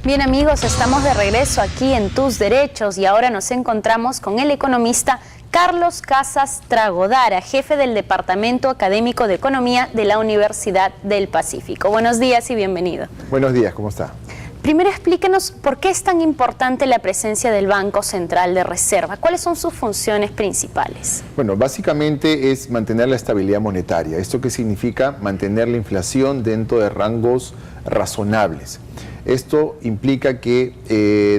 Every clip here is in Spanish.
Bien amigos, estamos de regreso aquí en Tus Derechos y ahora nos encontramos con el economista Carlos Casas Tragodara, jefe del Departamento Académico de Economía de la Universidad del Pacífico. Buenos días y bienvenido. Buenos días, ¿cómo está? Primero explíquenos por qué es tan importante la presencia del Banco Central de Reserva. ¿Cuáles son sus funciones principales? Bueno, básicamente es mantener la estabilidad monetaria. ¿Esto qué significa? Mantener la inflación dentro de rangos razonables. Esto implica que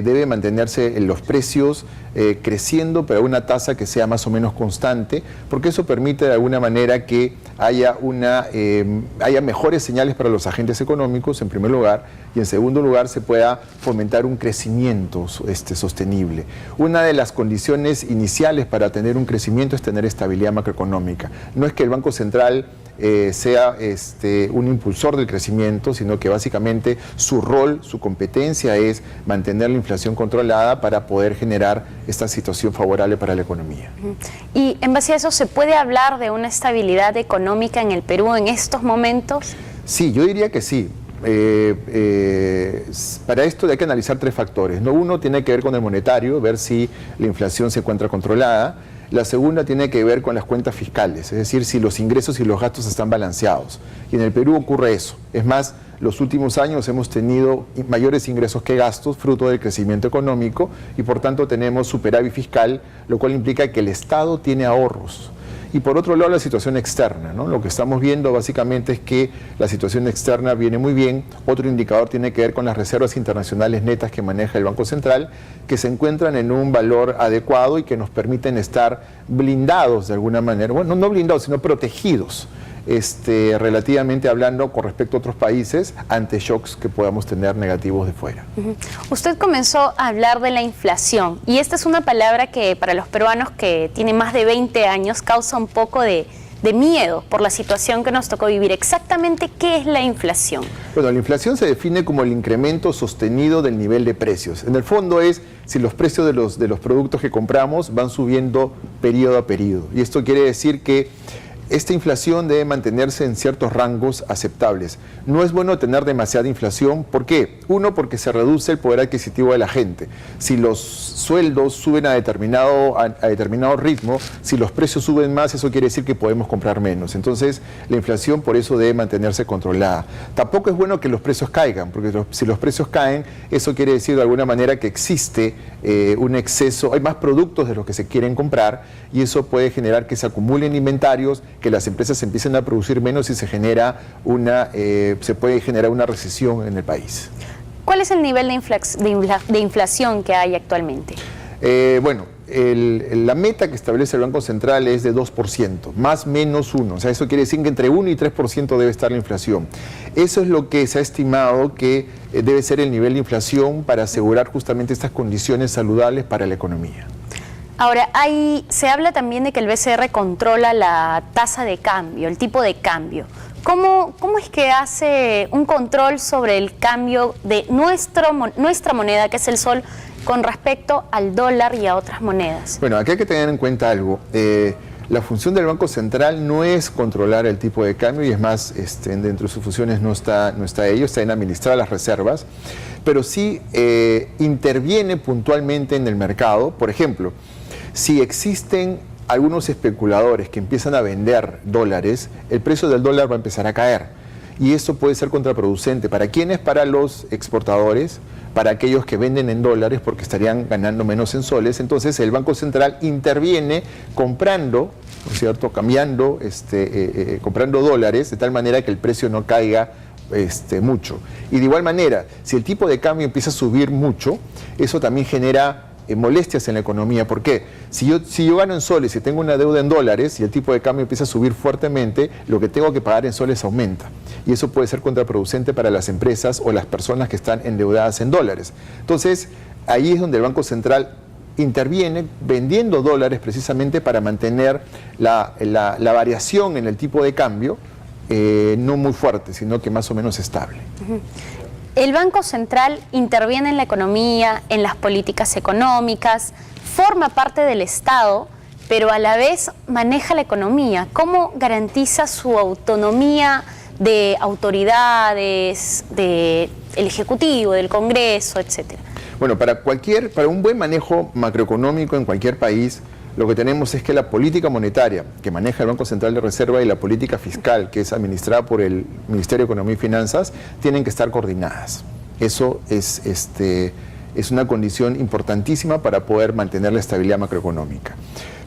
debe mantenerse en los precios creciendo, pero a una tasa que sea más o menos constante, porque eso permite de alguna manera que haya mejores señales para los agentes económicos, en primer lugar, y en segundo lugar se pueda fomentar un crecimiento sostenible. Una de las condiciones iniciales para tener un crecimiento es tener estabilidad macroeconómica. No es que el Banco Central sea un impulsor del crecimiento, sino que básicamente su rol, su competencia es mantener la inflación controlada para poder generar esta situación favorable para la economía. Y en base a eso, ¿se puede hablar de una estabilidad económica en el Perú en estos momentos? Sí, yo diría que sí. Para esto hay que analizar tres factores, ¿no? Uno tiene que ver con el monetario, ver si la inflación se encuentra controlada. La segunda tiene que ver con las cuentas fiscales, es decir, si los ingresos y los gastos están balanceados. Y en el Perú ocurre eso. Es más, los últimos años hemos tenido mayores ingresos que gastos, fruto del crecimiento económico, y por tanto tenemos superávit fiscal, lo cual implica que el Estado tiene ahorros. Y por otro lado, la situación externa, ¿no? Lo que estamos viendo básicamente es que la situación externa viene muy bien. Otro indicador tiene que ver con las reservas internacionales netas que maneja el Banco Central, que se encuentran en un valor adecuado y que nos permiten estar blindados de alguna manera, bueno, no blindados, sino protegidos, relativamente hablando con respecto a otros países ante shocks que podamos tener negativos de fuera. Usted comenzó a hablar de la inflación y esta es una palabra que para los peruanos que tienen más de 20 años causa un poco de miedo por la situación que nos tocó vivir. Exactamente, ¿qué es la inflación? Bueno, la inflación se define como el incremento sostenido del nivel de precios. En el fondo es si los precios de los productos que compramos van subiendo periodo a periodo. Y esto quiere decir que esta inflación debe mantenerse en ciertos rangos aceptables. No es bueno tener demasiada inflación. ¿Por qué? Uno, porque se reduce el poder adquisitivo de la gente. Si los sueldos suben a determinado ritmo, si los precios suben más, eso quiere decir que podemos comprar menos. Entonces, la inflación por eso debe mantenerse controlada. Tampoco es bueno que los precios caigan, porque si los precios caen, eso quiere decir de alguna manera que existe un exceso, hay más productos de los que se quieren comprar, y eso puede generar que se acumulen inventarios, que las empresas empiecen a producir menos y se puede generar una recesión en el país. ¿Cuál es el nivel de inflación que hay actualmente? La meta que establece el Banco Central es de 2%, más menos 1. O sea, eso quiere decir que entre 1 y 3% debe estar la inflación. Eso es lo que se ha estimado que debe ser el nivel de inflación para asegurar justamente estas condiciones saludables para la economía. Ahora, se habla también de que el BCR controla la tasa de cambio, el tipo de cambio. ¿Cómo es que hace un control sobre el cambio de nuestra moneda, que es el sol, con respecto al dólar y a otras monedas? Bueno, aquí hay que tener en cuenta algo. La función del Banco Central no es controlar el tipo de cambio, y es más, dentro de sus funciones no está ello, está en administrar las reservas, pero sí interviene puntualmente en el mercado. Por ejemplo, si existen algunos especuladores que empiezan a vender dólares, el precio del dólar va a empezar a caer. Y eso puede ser contraproducente. ¿Para quiénes? Para los exportadores, para aquellos que venden en dólares porque estarían ganando menos en soles. Entonces el Banco Central interviene comprando, ¿no es cierto?, comprando dólares de tal manera que el precio no caiga mucho. Y de igual manera, si el tipo de cambio empieza a subir mucho, eso también genera molestias en la economía. ¿Por qué? Si yo gano en soles y tengo una deuda en dólares y el tipo de cambio empieza a subir fuertemente, lo que tengo que pagar en soles aumenta. Y eso puede ser contraproducente para las empresas o las personas que están endeudadas en dólares. Entonces, ahí es donde el Banco Central interviene vendiendo dólares precisamente para mantener la variación en el tipo de cambio no muy fuerte, sino que más o menos estable. El Banco Central interviene en la economía, en las políticas económicas, forma parte del Estado, pero a la vez maneja la economía. ¿Cómo garantiza su autonomía de autoridades, del Ejecutivo, del Congreso, etcétera? Bueno, para un buen manejo macroeconómico en cualquier país, lo que tenemos es que la política monetaria que maneja el Banco Central de Reserva y la política fiscal que es administrada por el Ministerio de Economía y Finanzas tienen que estar coordinadas. Eso es una condición importantísima para poder mantener la estabilidad macroeconómica.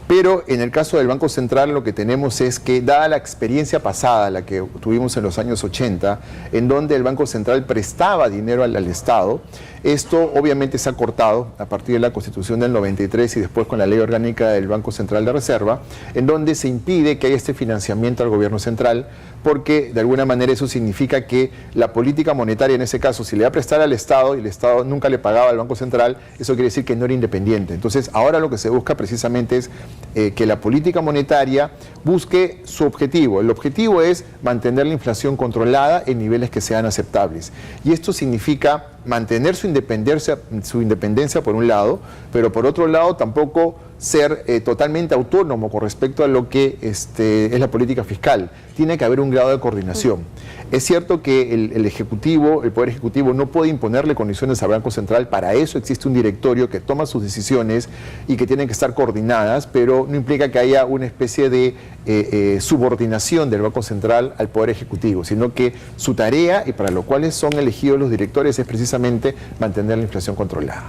Pero en el caso del Banco Central lo que tenemos es que, dada la experiencia pasada, la que tuvimos en los años 80, en donde el Banco Central prestaba dinero al Estado, esto obviamente se ha cortado a partir de la Constitución del 93 y después con la Ley Orgánica del Banco Central de Reserva, en donde se impide que haya este financiamiento al gobierno central, porque de alguna manera eso significa que la política monetaria, en ese caso, si le va a prestar al Estado y el Estado nunca le pagaba al Banco Central, eso quiere decir que no era independiente. Entonces, ahora lo que se busca precisamente es que la política monetaria busque su objetivo. El objetivo es mantener la inflación controlada en niveles que sean aceptables. Y esto significa mantener su independencia por un lado, pero por otro lado tampoco ser totalmente autónomo con respecto a lo que es la política fiscal. Tiene que haber un grado de coordinación. Es cierto que el Ejecutivo, el Poder Ejecutivo no puede imponerle condiciones al Banco Central, para eso existe un directorio que toma sus decisiones y que tienen que estar coordinadas, pero no implica que haya una especie de subordinación del Banco Central al Poder Ejecutivo, sino que su tarea, y para lo cual son elegidos los directores, es precisamente mantener la inflación controlada.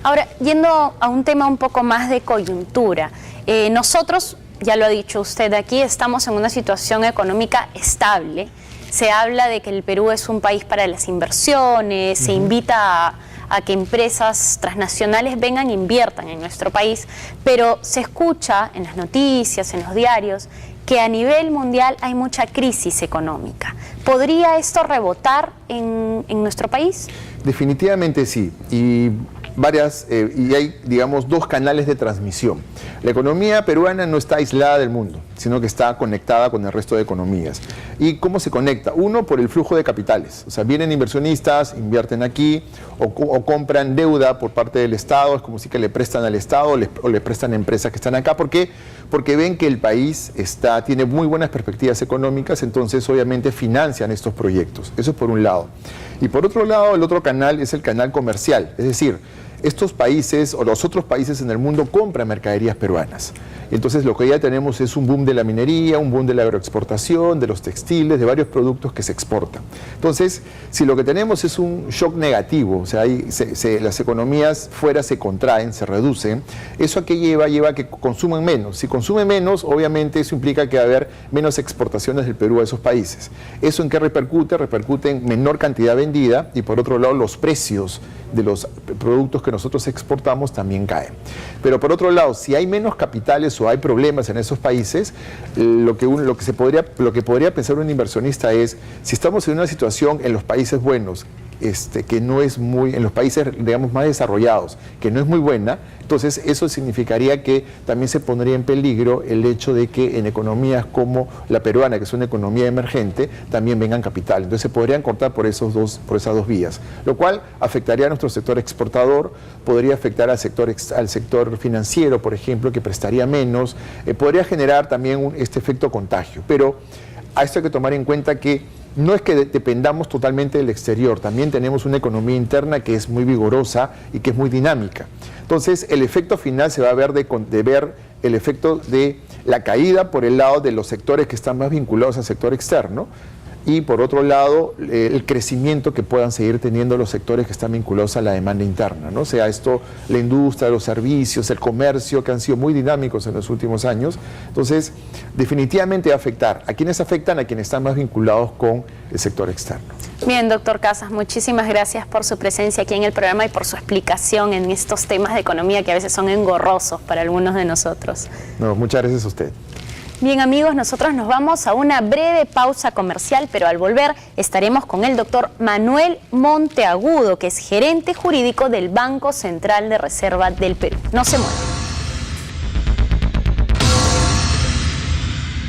Ahora, yendo a un tema un poco más de coyuntura, nosotros, ya lo ha dicho usted aquí, estamos en una situación económica estable. Se habla de que el Perú es un país para las inversiones, se invita a que empresas transnacionales vengan e inviertan en nuestro país, pero se escucha en las noticias, en los diarios, que a nivel mundial hay mucha crisis económica. ¿Podría esto rebotar en nuestro país? Definitivamente sí, y hay, digamos, dos canales de transmisión. La economía peruana no está aislada del mundo, sino que está conectada con el resto de economías. ¿Y cómo se conecta? Uno, por el flujo de capitales. O sea, vienen inversionistas, invierten aquí, o compran deuda por parte del Estado, es como si que le prestan al Estado o le prestan a empresas que están acá. ¿Por qué? Porque ven que el país tiene muy buenas perspectivas económicas, entonces obviamente financian estos proyectos. Eso es por un lado. Y por otro lado, el otro canal es el canal comercial, es decir, estos países o los otros países en el mundo compran mercaderías peruanas. Entonces lo que ya tenemos es un boom de la minería, un boom de la agroexportación, de los textiles, de varios productos que se exportan. Entonces, si lo que tenemos es un shock negativo, o sea, las economías fuera se contraen, se reducen, ¿eso a qué lleva? Lleva a que consuman menos. Si consumen menos, obviamente eso implica que va a haber menos exportaciones del Perú a esos países. ¿Eso en qué repercute? Repercute en menor cantidad vendida y por otro lado los precios de los productos que nosotros exportamos también caen. Pero por otro lado, si hay menos capitales o hay problemas en esos países, lo que podría pensar un inversionista es, si estamos en una situación en los países buenos, que no es en los países, digamos, más desarrollados, que no es muy buena, entonces eso significaría que también se pondría en peligro el hecho de que en economías como la peruana, que es una economía emergente, también vengan capital. Entonces se podrían cortar por esas dos vías, lo cual afectaría a nuestro sector exportador, podría afectar al sector financiero, por ejemplo, que prestaría menos, podría generar también este efecto contagio. Pero a esto hay que tomar en cuenta que no es que dependamos totalmente del exterior, también tenemos una economía interna que es muy vigorosa y que es muy dinámica. Entonces, el efecto final se va a ver de ver el efecto de la caída por el lado de los sectores que están más vinculados al sector externo, y por otro lado el crecimiento que puedan seguir teniendo los sectores que están vinculados a la demanda interna, ¿no? O sea, la industria, los servicios, el comercio, que han sido muy dinámicos en los últimos años. Entonces, definitivamente va a afectar. ¿A quiénes afectan? A quienes están más vinculados con el sector externo. Bien, doctor Casas, muchísimas gracias por su presencia aquí en el programa y por su explicación en estos temas de economía que a veces son engorrosos para algunos de nosotros. No, muchas gracias a usted. Bien, amigos, nosotros nos vamos a una breve pausa comercial, pero al volver estaremos con el doctor Manuel Monteagudo, que es gerente jurídico del Banco Central de Reserva del Perú. No se muevan.